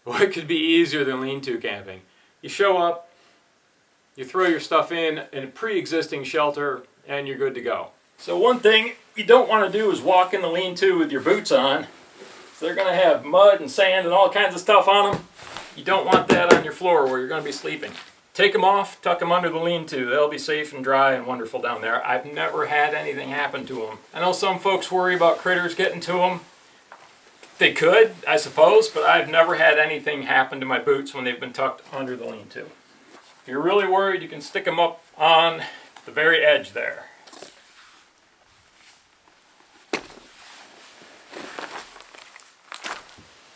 What could be easier than lean-to camping? You show up, you throw your stuff in a pre-existing shelter, and you're good to go. So one thing you don't want to do is walk in the lean-to with your boots on. They're going to have mud and sand and all kinds of stuff on them. You don't want that on your floor where you're going to be sleeping. Take them off, tuck them under the lean-to. They'll be safe and dry and wonderful down there. I've never had anything happen to them. I know some folks worry about critters getting to them. They could, I suppose, but I've never had anything happen to my boots when they've been tucked under the lean-to. If you're really worried, you can stick them up on the very edge there.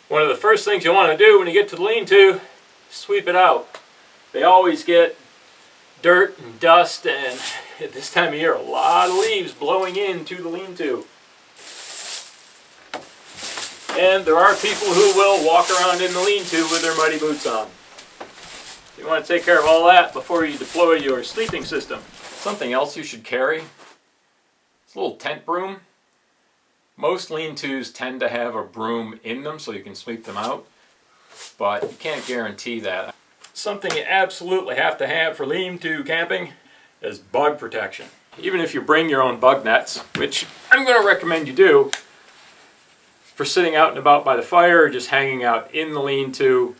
One of the first things you want to do when you get to the lean-to, sweep it out. They always get dirt and dust, and at this time of year, a lot of leaves blowing into the lean-to. And there are people who will walk around in the lean-to with their muddy boots on. You want to take care of all that before you deploy your sleeping system. Something else you should carry is a little tent broom. Most lean-tos tend to have a broom in them so you can sweep them out, but you can't guarantee that. Something you absolutely have to have for lean-to camping is bug protection. Even if you bring your own bug nets, which I'm going to recommend you do, for sitting out and about by the fire or just hanging out in the lean-to,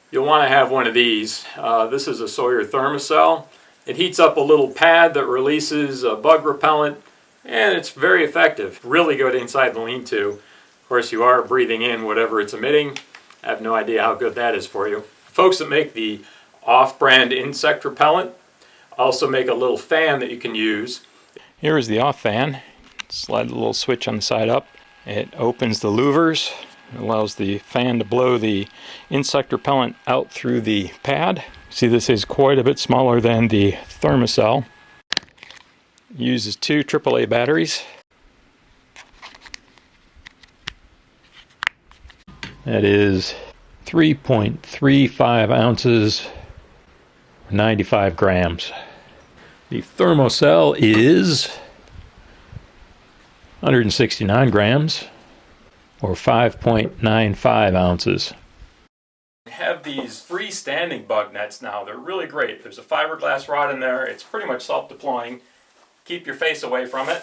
you'll want to have one of these. This is a Sawyer Thermocell. It heats up a little pad that releases a bug repellent, and it's very effective. Really good inside the lean-to. Of course, you are breathing in whatever it's emitting. I have no idea how good that is for you. Folks that make the off-brand insect repellent also make a little fan that you can use. Here is the off fan. Slide the little switch on the side up. It opens the louvers. It allows the fan to blow the insect repellent out through the pad. See, this is quite a bit smaller than the Thermocell. Uses 2 AAA batteries. That is 3.35 ounces, 95 grams. The Thermocell is 169 grams, or 5.95 ounces. We have these freestanding bug nets now. They're really great. There's a fiberglass rod in there. It's pretty much self-deploying. Keep your face away from it.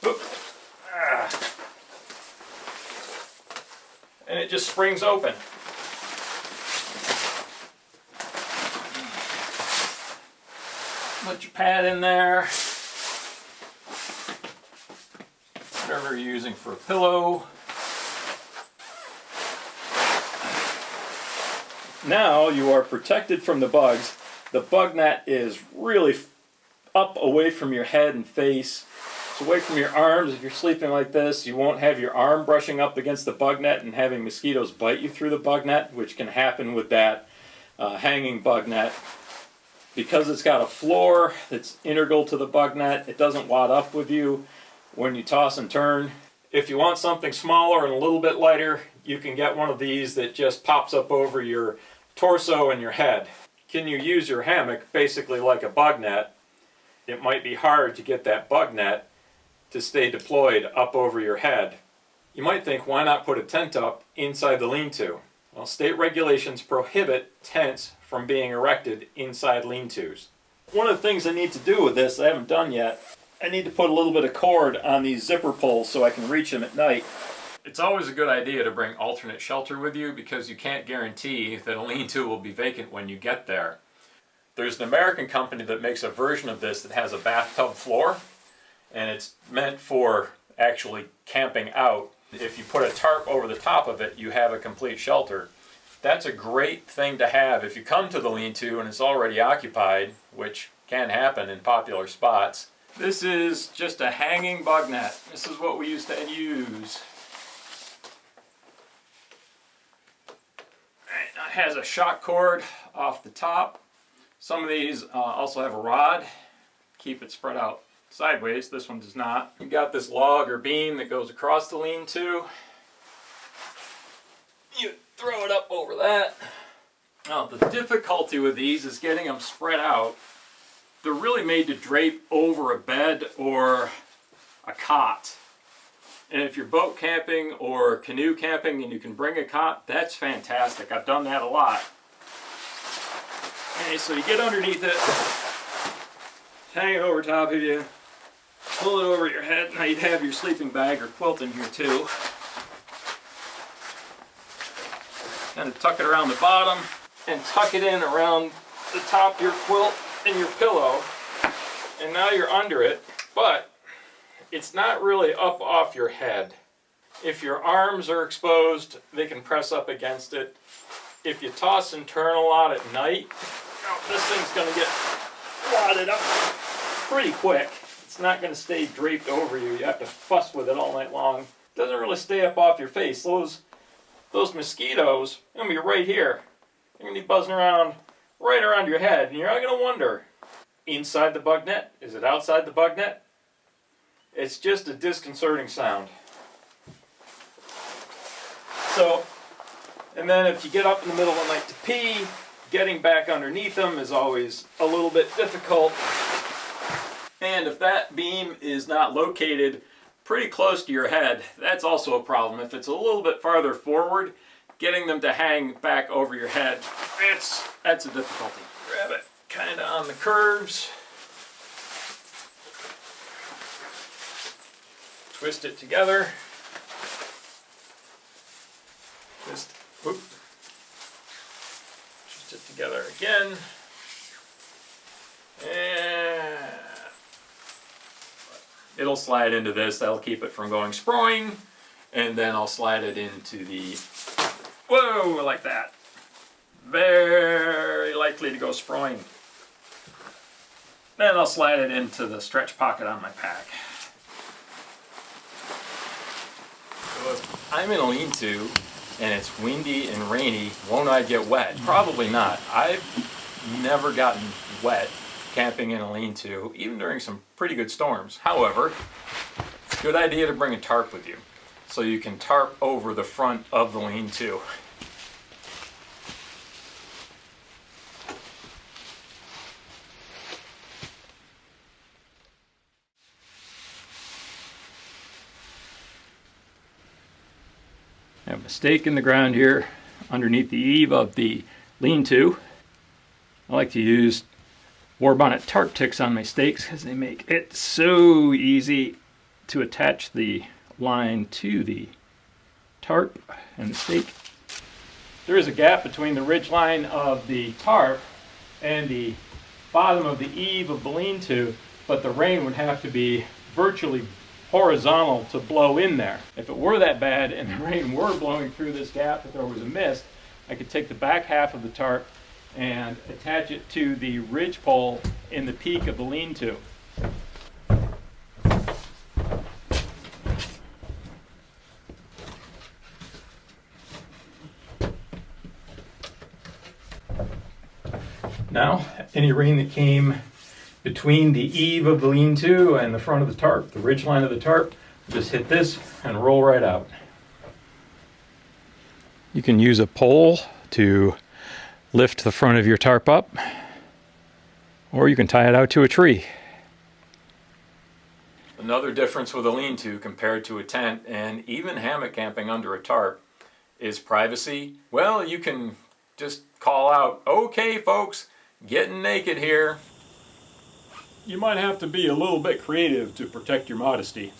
Oop. Ah. And it just springs open. Put your pad in there. Whatever you're using for a pillow. Now you are protected from the bugs. The bug net is really up away from your head and face. It's away from your arms. If you're sleeping like this, you won't have your arm brushing up against the bug net and having mosquitoes bite you through the bug net, which can happen with that hanging bug net. Because it's got a floor that's integral to the bug net, it doesn't wad up with you when you toss and turn. If you want something smaller and a little bit lighter, you can get one of these that just pops up over your torso and your head. Can you use your hammock basically like a bug net? It might be hard to get that bug net to stay deployed up over your head. You might think, why not put a tent up inside the lean-to? Well, state regulations prohibit tents from being erected inside lean-tos. One of the things I need to do with this, I haven't done yet, I need to put a little bit of cord on these zipper pulls so I can reach them at night. It's always a good idea to bring alternate shelter with you because you can't guarantee that a lean-to will be vacant when you get there. There's an American company that makes a version of this that has a bathtub floor, and it's meant for actually camping out. If you put a tarp over the top of it, you have a complete shelter. That's a great thing to have if you come to the lean-to and it's already occupied, which can happen in popular spots. This is just a hanging bug net. This is what we used to use. It has a shock cord off the top. Some of these also have a rod. Keep it spread out sideways. This one does not. You've got this log or beam that goes across the lean-to. You throw it up over that. Now the difficulty with these is getting them spread out. They're really made to drape over a bed or a cot. And if you're boat camping or canoe camping and you can bring a cot, that's fantastic. I've done that a lot. Okay, so you get underneath it, hang it over top of you, pull it over your head. Now you'd have your sleeping bag or quilt in here too. Kind of tuck it around the bottom and tuck it in around the top of your quilt and your pillow. And now you're under it, but it's not really up off your head. If your arms are exposed, they can press up against it. If you toss and turn a lot at night, this thing's going to get wadded up pretty quick. It's not going to stay draped over you. You have to fuss with it all night long. It doesn't really stay up off your face. Those mosquitoes are going to be right here. They're going to be buzzing around right around your head, and you're not going to wonder, inside the bug net? Is it outside the bug net? It's just a disconcerting sound. So, and then if you get up in the middle of the night to pee, getting back underneath them is always a little bit difficult. And if that beam is not located pretty close to your head, that's also a problem. If it's a little bit farther forward, getting them to hang back over your head, that's a difficulty. Grab it kind of on the curves. Twist it together. Twist it together again. And it'll slide into this. That'll keep it from going sproing. And then I'll slide it into the, whoa, like that. Very likely to go sproing. Then I'll slide it into the stretch pocket on my pack. So if I'm in a lean-to and it's windy and rainy, won't I get wet? Probably not. I've never gotten wet camping in a lean-to, even during some pretty good storms. However, it's a good idea to bring a tarp with you so you can tarp over the front of the lean-to. I have a stake in the ground here underneath the eave of the lean-to. I like to use war bonnet tarp ticks on my stakes because they make it so easy to attach the line to the tarp and the stake. There is a gap between the ridge line of the tarp and the bottom of the eave of the lean-to, but the rain would have to be virtually horizontal to blow in there. If it were that bad and the rain were blowing through this gap, if there was a mist, I could take the back half of the tarp and attach it to the ridge pole in the peak of the lean-to. Now, any rain that came between the eave of the lean-to and the front of the tarp, the ridge line of the tarp, just hit this and roll right out. You can use a pole to lift the front of your tarp up, or you can tie it out to a tree. Another difference with a lean-to compared to a tent and even hammock camping under a tarp is privacy. Well, you can just call out, "Okay folks, getting naked here." You might have to be a little bit creative to protect your modesty.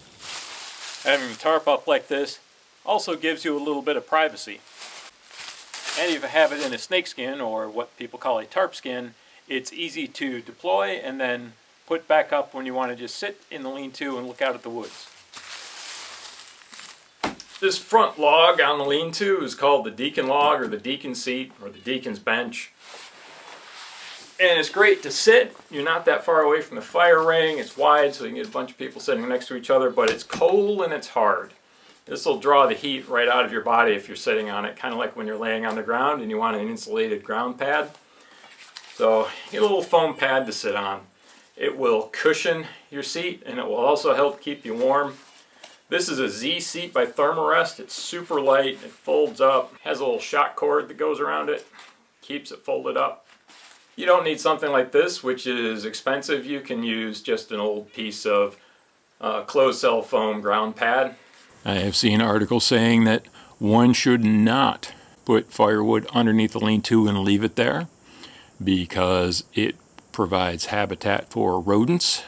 Having the tarp up like this also gives you a little bit of privacy. And if you have it in a snakeskin, or what people call a tarp skin, it's easy to deploy and then put back up when you want to just sit in the lean-to and look out at the woods. This front log on the lean-to is called the deacon log, or the deacon seat, or the deacon's bench. And it's great to sit. You're not that far away from the fire ring. It's wide, so you can get a bunch of people sitting next to each other, but it's cold and it's hard. This will draw the heat right out of your body if you're sitting on it, kind of like when you're laying on the ground and you want an insulated ground pad. So get a little foam pad to sit on. It will cushion your seat and it will also help keep you warm. This is a Z seat by Thermarest. It's super light, it folds up, has a little shock cord that goes around it, keeps it folded up. You don't need something like this, which is expensive. You can use just an old piece of closed cell foam ground pad. I have seen articles saying that one should not put firewood underneath the lean-to and leave it there because it provides habitat for rodents.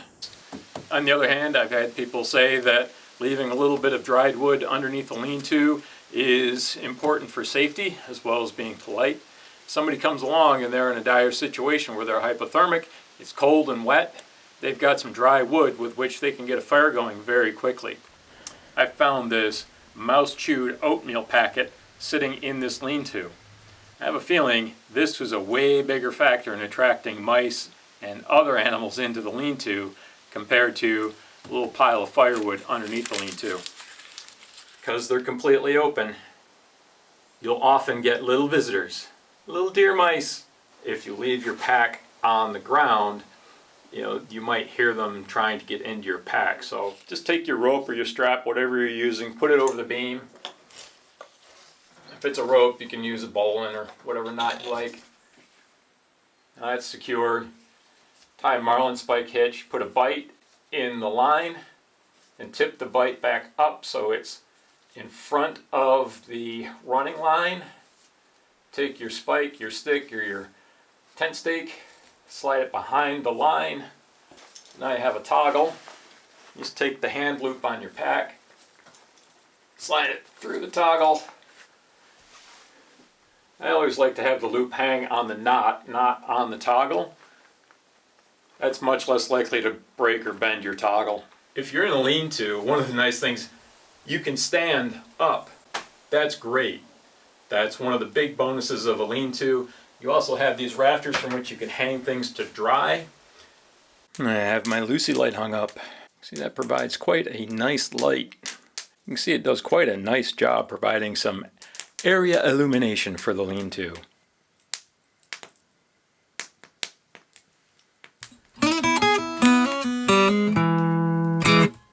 On the other hand, I've had people say that leaving a little bit of dried wood underneath the lean-to is important for safety as well as being polite. If somebody comes along and they're in a dire situation where they're hypothermic, it's cold and wet, they've got some dry wood with which they can get a fire going very quickly. I found this mouse-chewed oatmeal packet sitting in this lean-to. I have a feeling this was a way bigger factor in attracting mice and other animals into the lean-to compared to a little pile of firewood underneath the lean-to. Because they're completely open, you'll often get little visitors, little deer mice. If you leave your pack on the ground, you might hear them trying to get into your pack. So just take your rope or your strap, whatever you're using, put it over the beam. If it's a rope, you can use a bowline or whatever knot you like. Now that's secured. Tie a marlin spike hitch, put a bite in the line, and tip the bite back up so it's in front of the running line. Take your spike, your stick, or your tent stake, slide it behind the line. Now you have a toggle. Just take the hand loop on your pack, slide it through the toggle. I always like to have the loop hang on the knot, not on the toggle. That's much less likely to break or bend your toggle. If you're in a lean-to, one of the nice things, you can stand up. That's great. That's one of the big bonuses of a lean-to. You also have these rafters from which you can hang things to dry. I have my Lucy light hung up. See, that provides quite a nice light. You can see it does quite a nice job providing some area illumination for the lean-to.